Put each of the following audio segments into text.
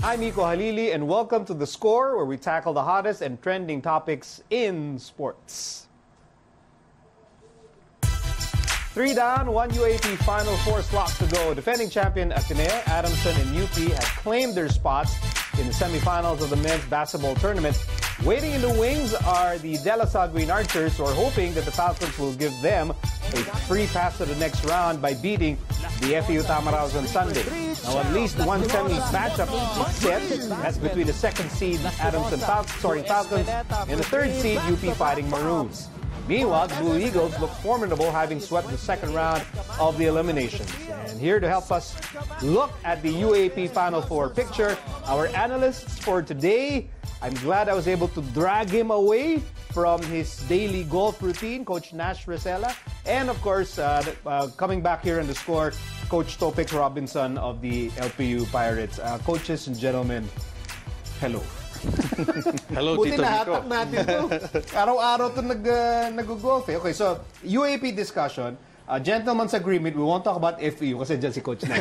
I'm Iko Halili, and welcome to The Score, where we tackle the hottest and trending topics in sports. 3 down, 1 UAAP Final Four slots to go. Defending champion Ateneo, Adamson, and UP had claimed their spots in the semifinals of the men's basketball tournament. Waiting in the wings are the De La Salle Green Archers, who are hoping that the Falcons will give them a free pass to the next round by beating the FEU Tamaraos on Sunday. Now, at least one semis matchup is set. That's between the second seed Adamson Falcons and the third seed UP fighting Maroons. Meanwhile, the Blue Eagles look formidable, having swept the second round of the eliminations. And here to help us look at the UAAP Final Four picture, our analysts for today. I'm glad I was able to drag him away from his daily golf routine, Coach Nash Rosella. And of course, coming back here on The Score, Coach Topix Robinson of the LPU Pirates. Coaches and gentlemen, hello. Hello, Buti Tito nahatak Nico. natin to. Araw-araw ito nag-golf eh. Okay, so UAAP discussion. Gentleman's agreement, we won't talk about FEU kasi dyan si Coach na.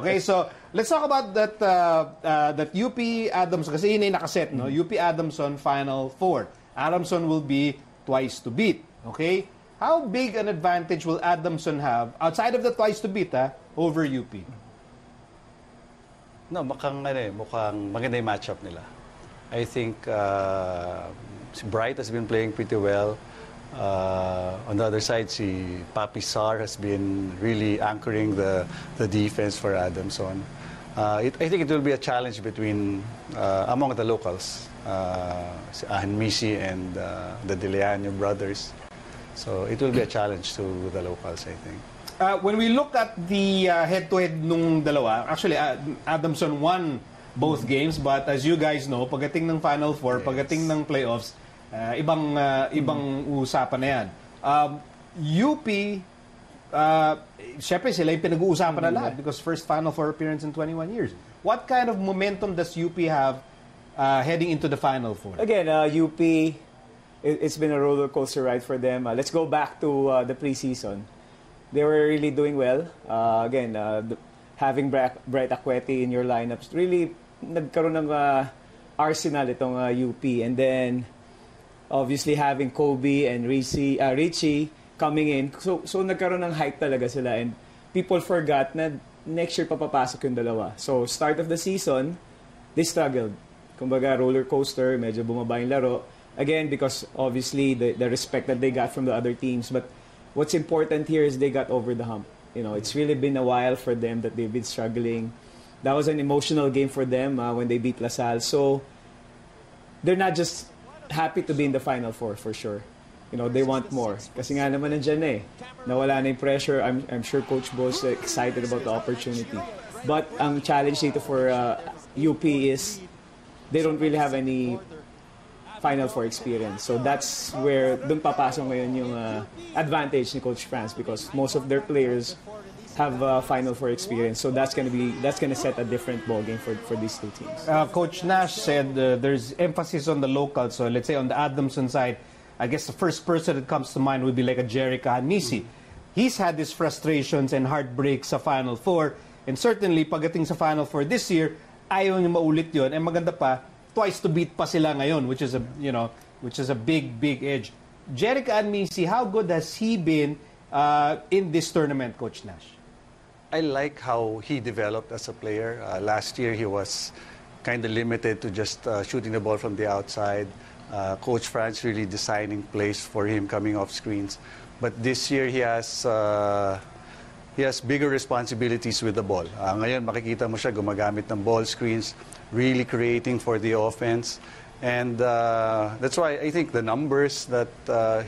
Okay, so let's talk about that UP Adamson, kasi yun ay nakaset, no? UP Adamson Final Four. Adamson will be twice to beat. Okay? How big an advantage will Adamson have outside of the twice to beat over UP? No, mukhang maganda yung matchup nila. I think Bright has been playing pretty well. On the other side, si Papi Sar has been really anchoring the defense for Adamson. I think it will be a challenge between among the locals, si Misi and the Deleano brothers. So it will be a challenge to the locals, I think. When we look at the head-to-head nung dalawa, actually Adamson won both games, but as you guys know, pagdating ng Final Four, pagdating ng playoffs, ibang usapan na yan. UP, syempre sila yung pinag-uusapan na lahat because first Final Four appearance in 21 years. What kind of momentum does UP have heading into the Final Four? Again, UP, it's been a roller coaster ride for them. Let's go back to the preseason. They were really doing well. Having Bright Akweti in your lineups, really nagkaroon ng arsenal itong UP. And then, obviously, having Kobe and Richie coming in. So nagkaroon ng hype talaga sila. And people forgot na next year papapasok yung dalawa. So, start of the season, they struggled. Kumbaga, roller coaster, medyo bumaba yung laro. Again, because obviously, the respect that they got from the other teams. But what's important here is they got over the hump. You know, it's really been a while for them that they've been struggling. That was an emotional game for them when they beat La Salle. So, they're not just happy to be in the Final Four, for sure. You know, they want more. Kasi nga naman nandyan eh. Nawala na yung pressure. I'm sure Coach Bo's excited about the opportunity. But ang challenge dito for UP is they don't really have any Final Four experience. So that's where dun papasok ngayon yung advantage ni Coach France because most of their players have Final Four experience. So that's gonna set a different ballgame for these two teams. Coach Nash said there's emphasis on the locals. So let's say on the Adamson side, I guess the first person that comes to mind would be like a Jerica Hanisi. He's had his frustrations and heartbreaks sa Final Four. And certainly, pagdating sa Final Four this year, ayaw niya maulit yun. And maganda pa, twice to beat pa sila ngayon, which is a big edge. Jerica Hanisi, how good has he been in this tournament, Coach Nash? I like how he developed as a player. Last year, he was kind of limited to just shooting the ball from the outside. Coach France really designing plays for him coming off screens. But this year, he has bigger responsibilities with the ball. Ngayon, makikita mo siya gumagamit ng ball screens, really creating for the offense. And that's why I think the numbers that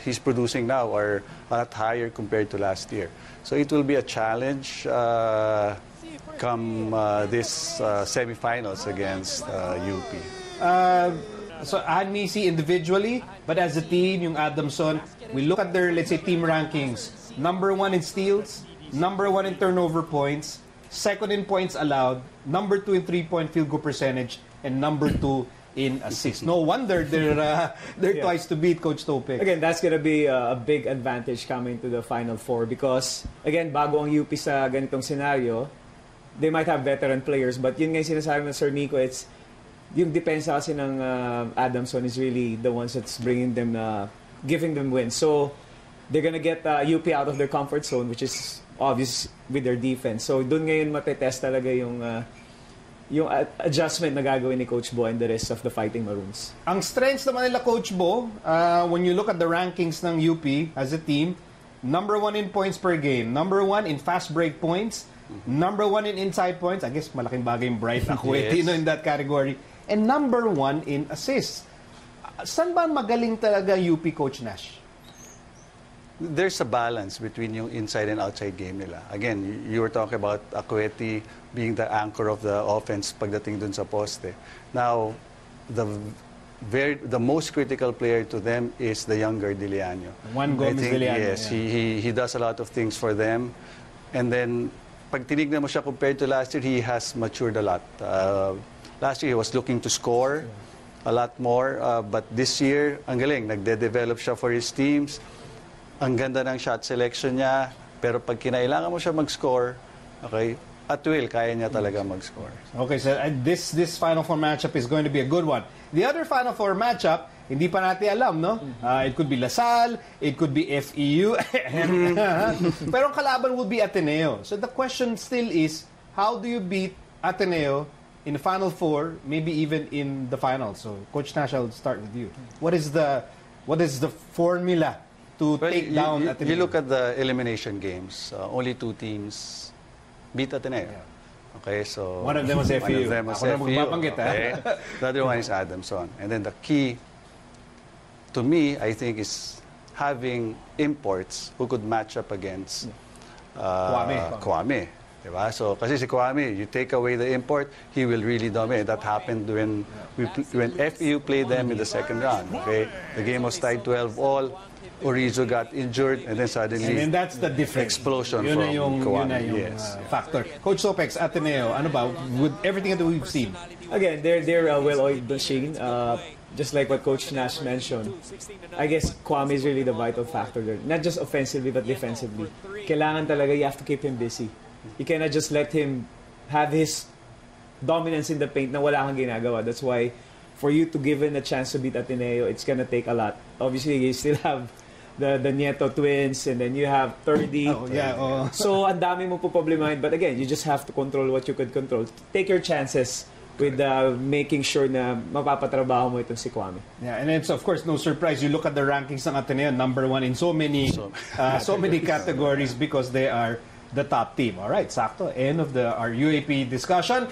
he's producing now are a lot higher compared to last year. So it will be a challenge come this semifinals against UP. So Hanisi individually, but as a team, yung Adamson, we look at their, let's say, team rankings. Number 1 in steals, number 1 in turnover points, second in points allowed, number 2 in three-point field goal percentage, and number 2 in assists. No wonder they're twice to beat, Coach Topix. Again, that's gonna be a big advantage coming to the Final Four because, again, bago ang UP sa ganitong scenario, they might have veteran players, but yun nga yung sinasabi ng Sir Nico, it's yung depensa kasi ng Adamson is really the ones that's bringing them, giving them wins. So, they're gonna get UP out of their comfort zone, which is obvious with their defense. So, dun ngayon matetest talaga yung adjustment na gagawin ni Coach Bo and the rest of the Fighting Maroons. Ang strengths naman nila, Coach Bo, when you look at the rankings ng UP as a team, number 1 in points per game, number 1 in fast break points, number 1 in inside points. I guess malaking bagay yung Bright Acuete in that category. And number 1 in assists. Saan ba magaling talaga UP, Coach Nash? There's a balance between yung inside and outside game nila. Again, you were talking about Acuete being the anchor of the offense pagdating dun sa poste. Now, the most critical player to them is the younger Diliano. Juan Gomez Diliano. Yes, he does a lot of things for them. And then, pag tinignan mo siya compared to last year, he has matured a lot. Last year, he was looking to score a lot more. But this year, ang galing, nagde-develop siya for his teams. Ang ganda ng shot selection niya. Pero pag kinailangan mo siya mag-score, okay, at will, kaya niya talaga mag-score. Okay, so this Final Four matchup is going to be a good one. The other Final Four matchup, hindi pa natin alam, no? It could be LaSalle, it could be FEU. Pero ang kalaban will be Ateneo. So the question still is, how do you beat Ateneo in the Final Four, maybe even in the finals? So Coach Nash, I'll start with you. What is the formula to take down Ateneo? You look at the elimination games, only 2 teams beat Ateneo. Yeah. Okay, so one of them was FEU. One of them was Ako na FEU. magbabanggit, Okay. The other one is Adamson. And then the key, to me, I think, is having imports who could match up against Kwame. Diba? So, kasi si Kwame, you take away the import, he will really dominate. That happened when FEU played them in the second round. Okay, the game was tied 12-all. Orizo got injured, and then suddenly, and then that's the difference. Explosion yun from Kwame. Yun na yung factor. Coach Sopex, Ateneo, ano ba? With everything that we've seen. Again, they're a well-oiled machine. Just like what Coach Nash mentioned, I guess Kwame is really the vital factor there. Not just offensively, but defensively. Kailangan talaga, you have to keep him busy. You cannot just let him have his dominance in the paint na wala kang ginagawa. That's why, for you to give him a chance to beat Ateneo, it's gonna take a lot. Obviously, you still have the Nieto twins, and then you have 30. So, ang dami mo po problemahin. But again, you just have to control what you could control. Take your chances with making sure na mapapatrabaho mo itong si Kwame. Yeah, and it's of course no surprise. You look at the rankings ng Ateneo, number 1 in so many categories because they are the top team. All right, sakto. End of our UAP discussion.